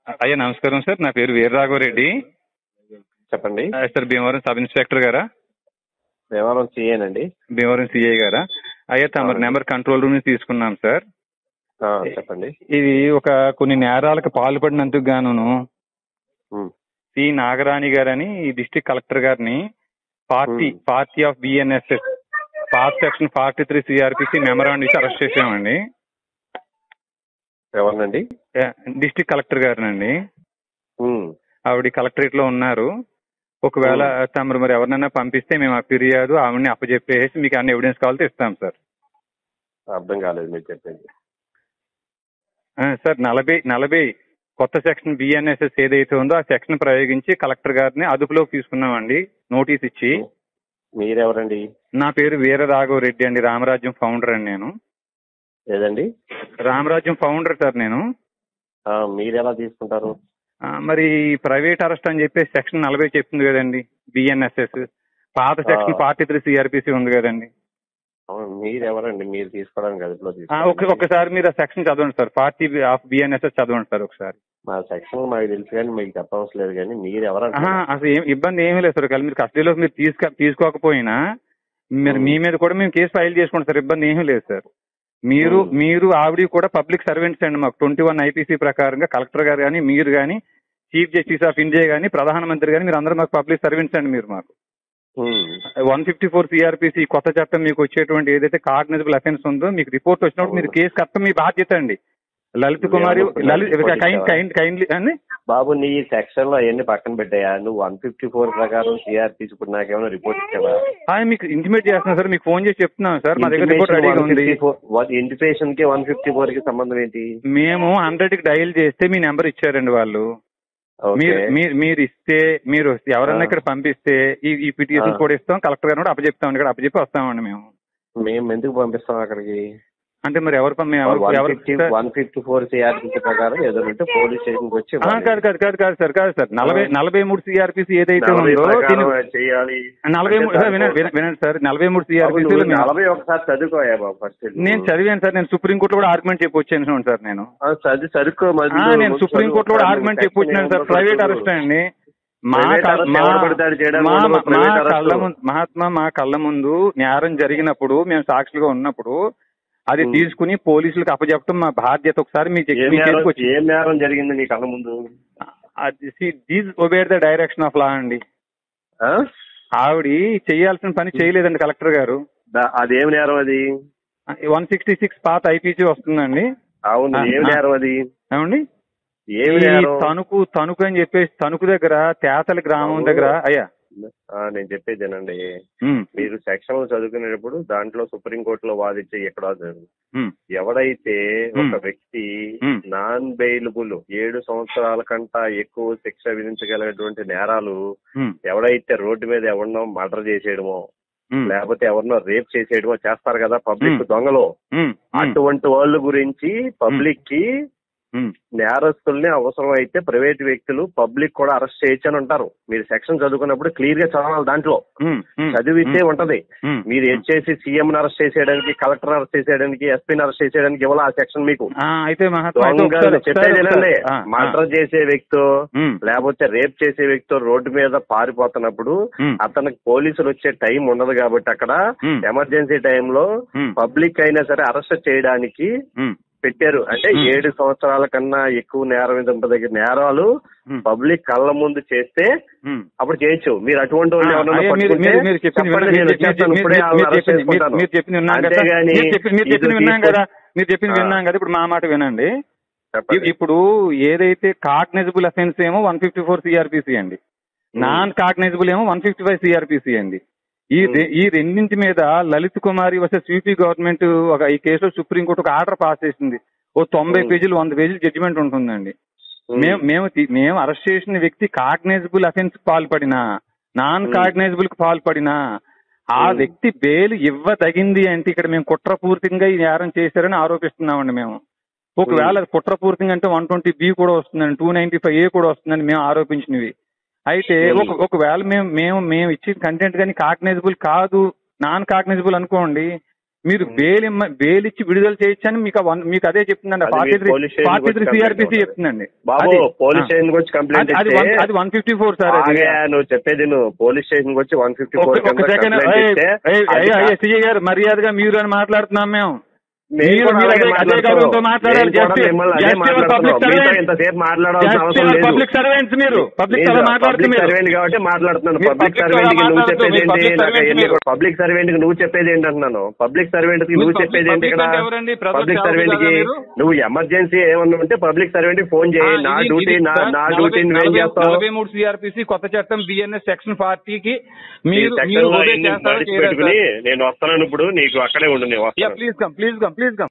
అయ్యా నమస్కారం సార్. నా పేరు వీరరాఘవరెడ్డి. చెప్పండి. సార్ భీమవరం సబ్ ఇన్స్పెక్టర్ గారా? భీమవరం సిఏనండి. భీమవరం సిఐ గారా? అయ్యా తమ నెంబర్ కంట్రోల్ రూమ్ నుంచి తీసుకున్నాం సార్. చెప్పండి. ఇది కొన్ని నేరాలకు పాల్పడినందుకు గాను సి నాగరాణి గారని డిస్ట్రిక్ట్ కలెక్టర్ గారిని party of BNSS part section 43 CRPC memorandum ఇచ్చి అరెస్ట్ చేసామండి. ఎవరినండి? డిస్ట్రిక్ట్ కలెక్టర్ గారినండి. ఆవిడ కలెక్టరేట్ లో ఉన్నారు. ఒకవేళ తమరు మరి ఎవరినైనా పంపిస్తే మేము ఆ ఫిర్యాదు ఆవిడని అప్పచెప్పేసి మీకు అన్ని ఎవిడెన్స్ కావాలంటే ఇస్తాం సార్. అర్థం కాలేదు మీరు చెప్పేది. సార్ 40 కొత్త సెక్షన్ బిఎన్ఎస్ఎస్ ఏదైతే ఉందో ఆ సెక్షన్ ప్రయోగించి కలెక్టర్ గారిని అదుపులోకి తీసుకున్నామండి, నోటీస్ ఇచ్చి. మీరెవరండి? నా పేరు వీరరాఘవరెడ్డి అండి, రామరాజ్యం ఫౌండర్ అండి నేను. ఏదండి? రామరాజ్యం ఫౌండర్ సార్ నేను. మీరు ఎలా తీసుకుంటారు? మరి ప్రైవేట్ అరెస్ట్ అని చెప్పేసి సెక్షన్ 40 చెప్తుంది కదండి బిఎన్ఎస్ఎస్. పాత సెక్షన్ 43 సిఆర్పిసి ఉంది కదండి. మీరెవరండి? మీరు తీసుకోవడానికి అదుపులో ఒకసారి మీరు ఆ సెక్షన్ చదవండి సార్, 40 ఆఫ్ బిఎన్ఎస్ఎస్ చదవండి సార్ ఒకసారి. మా సెక్షన్ మాకు తెలుసు కానీ మీకు చెప్పవలసిన లేదు. కానీ మీరు ఎవరంటే అసలు ఇబ్బంది ఏమీ లేదు సార్. ఒకవేళ మీరు కస్టడీలో మీరు తీసుకోకపోయినా మీ మీద కూడా మేము కేసు ఫైల్ చేసుకుంటాం సార్, ఇబ్బంది ఏమీ లేదు సార్. మీరు ఆవిడ కూడా పబ్లిక్ సర్వెంట్స్ అండి. మాకు 21 ఐపీసీ ప్రకారంగా కలెక్టర్ గారు కానీ మీరు కానీ చీఫ్ జస్టిస్ ఆఫ్ ఇండియా కానీ ప్రధానమంత్రి కానీ మీరు అందరూ మాకు పబ్లిక్ సర్వెంట్స్ అండి. మీరు మాకు 154 సిఆర్పిసి కొత్త చట్టం మీకు వచ్చేటువంటి ఏదైతే కాగ్నిజబుల్ అఫెన్స్ ఉందో మీకు రిపోర్ట్ వచ్చినప్పుడు మీరు కేసు కట్టడం మీ బాధ్యత అండి. లలిత్ కుమారి కైండ్లీ అండి. బాబు నీ సెక్షన్ లో అవన్నీ పక్కన పెట్టాయా? నువ్వు 154 ప్రకారం సిఆర్పిసి ఇప్పుడు నాకేమైనా రిపోర్ట్ ఇచ్చావా? మీకు ఇంటిమేట్ చేస్తున్నా సార్, మీకు ఫోన్ చేసి చెప్తున్నాను సార్, మా దగ్గర రిపోర్ట్ రెడీగా ఉంది. ఇంటిమేషన్ కి 154 కి సంబంధం ఏంటి? మేము 100కి డయల్ చేస్తే మీ నెంబర్ ఇచ్చారండి వాళ్ళు. మీరు ఇస్తే మీరు ఎవరన్నా ఇక్కడ పంపిస్తే ఈ పిటిషన్ కూడా ఇస్తాం, కలెక్టర్ గారు కూడా అప్పచెప్తాం, ఇక్కడ అప్పచెప్పి వస్తామండి. మేము ఎందుకు పంపిస్తాం అక్కడికి? అంటే మరి ఎవరు 154 సిఆర్పిసి ప్రకారం ఏదంటే పోలీస్ స్టేషన్ కి వచ్చి కాదు సార్ 43 సిఆర్పిసి ఏదైతే ఉందో చేయాలి. 43 వినండి సార్, 43 సిఆర్పిసి 40 ఒకసారి చదువుకోయా బాబు ఫస్ట్. నేను చదివాను సార్, నేను సుప్రీంకోర్టులో కూడా ఆర్గ్యుమెంట్ చెప్పి వచ్చాను సార్. నేను నేను సుప్రీంకోర్టులో కూడా ఆర్గ్యుమెంట్ చెప్పి వచ్చినాను సార్. ప్రైవేట్ అరెస్ట్ అండి. మా కళ్ళ ముందు నేరం జరిగినప్పుడు మేము సాక్షులుగా ఉన్నప్పుడు అది తీసుకుని పోలీసులకు అప్పచెప్పడం మా బాధ్యత. ఒకసారి ఏం నేరం జరిగింది నీ కళ్ళ ముందు? These obeyed the direction of law అండి. ఆవిడ చేయాల్సిన పని చేయలేదండి కలెక్టర్ గారు. అదేం నేరం? అది 166 పాత ఐపీసీ వస్తుందండి. అవును, ఏం నేరం అది? ఏమండి తణుకు అని చెప్పేసి తణుకు దగ్గర తేతల గ్రామం దగ్గర. అయ్యా నేను చెప్పేదేనండి, మీరు సెక్షన్ చదువుకునేటప్పుడు దాంట్లో సుప్రీంకోర్టులో వాదించే ఎక్కడ ఎవడైతే ఒక వ్యక్తి నాన్ బెయిలబుల్ 7 సంవత్సరాల కంటా ఎక్కువ శిక్ష విధించగలిగినటువంటి నేరాలు ఎవడైతే రోడ్డు మీద ఎవరినో మర్డర్ చేసేయడమో లేకపోతే ఎవరినో రేప్ చేసేయడమో చేస్తారు కదా పబ్లిక్ దొంగలు, అటువంటి వాళ్ళ గురించి పబ్లిక్ కి నేరస్తుల్ని అవసరం అయితే ప్రైవేట్ వ్యక్తులు పబ్లిక్ కూడా అరెస్ట్ చేయొచ్చు అని అంటారు. మీరు సెక్షన్ చదువుకున్నప్పుడు క్లియర్ గా చదవాలి. దాంట్లో చదివితే ఉంటది. మీరు చేసి సీఎం అరెస్ట్ చేసేయడానికి, కలెక్టర్ అరెస్ట్ చేసేయడానికి, ఎస్పీని అరెస్ట్ చేసేయడానికి ఇవ్వాలి ఆ సెక్షన్ మీకు. చెప్పేదేనండి, మర్డర్ చేసే వ్యక్తి లేకపోతే రేప్ చేసే వ్యక్తి రోడ్డు మీద పారిపోతున్నప్పుడు అతనికి పోలీసులు వచ్చే టైం ఉండదు కాబట్టి అక్కడ ఎమర్జెన్సీ టైంలో పబ్లిక్ అయినా సరే అరెస్ట్ చేయడానికి పెట్టారు. అంటే 7 సంవత్సరాల కన్నా ఎక్కువ నేరం దగ్గర నేరాలు పబ్లిక్ కళ్ళ ముందు చేస్తే అప్పుడు చేయొచ్చు. మీరు అటువంటి మీరు చెప్పింది విన్నాం కదా. ఇప్పుడు మా మాట వినండి. ఇప్పుడు ఏదైతే కాగ్నిజబుల్ అఫెన్స్ ఏమో 154 సిఆర్పిసి అండి, నాన్ కాగ్నిజబుల్ ఏమో 155 సిఆర్పిసి అండి. ఈ రెండింటి మీద లలిత్ కుమారి వర్సెస్ యూపీ గవర్నమెంట్ ఈ కేసులో సుప్రీంకోర్టు ఒక ఆర్డర్ పాస్ చేసింది. 90 పేజీలు 100 పేజీలు జడ్జిమెంట్ ఉంటుందండి. మేము అరెస్ట్ చేసిన వ్యక్తి కాగ్నైజబుల్ అఫెన్స్ పాల్పడినా నాన్ కాగ్నైజబుల్ కు పాల్పడినా ఆ వ్యక్తి బెయిల్ ఇవ్వదగింది అంటే ఇక్కడ మేము కుట్రపూర్తిగా ఈ నేరం చేశారని ఆరోపిస్తున్నామండి మేము. ఒకవేళ కుట్రపూర్తిగా అంటే 120B కూడా వస్తుందండి, 295A కూడా వస్తుందని మేము ఆరోపించినవి. అయితే ఒకవేళ మేము ఇచ్చిన కంటెంట్ కానీ కాగ్నైజబుల్ కాదు, నాన్ కాగ్నైజబుల్ అనుకోండి, మీరు బెయిల్ ఇచ్చి విడుదల చేయొచ్చని మీకు అదే చెప్తుందండి. 43 సిఆర్పిసి చెప్తుందండి. బాబు పోలీస్ స్టేషన్ వచ్చి కంప్లైంట్ అది 154 సార్. నువ్వు చెప్పేది నువ్వు పోలీస్ స్టేషన్ వచ్చి 154 సిఐ గారు మర్యాదగా మీరు అని మాట్లాడుతున్నాం మేము. పబ్లిక్ సర్వెంట్స్ మీరు పబ్లిక్ కాబట్టి మాట్లాడుతున్నాను. పబ్లిక్ సర్వెంట్ కి నువ్వు చెప్పేది ఏంటి? పబ్లిక్ సర్వెంట్ కి నువ్వు చెప్పేది ఏంటి అంటున్నాను. పబ్లిక్ సర్వెంట్ కి నువ్వు చెప్పేది ఏంటి? ఇక్కడ పబ్లిక్ సర్వెంట్ కి నువ్వు ఎమర్జెన్సీ ఏమన్నా ఉంటే పబ్లిక్ సర్వెంట్ కి ఫోన్ చేయి. నా డ్యూటీ నువ్వేం చేస్తావు? 43 సిఆర్పిసి కొత్త చట్టం బిఎన్ఎస్ సెక్షన్ 40 కి మీరు నేను వస్తున్నాను ఇప్పుడు, నీకు అక్కడే ఉండు. Please come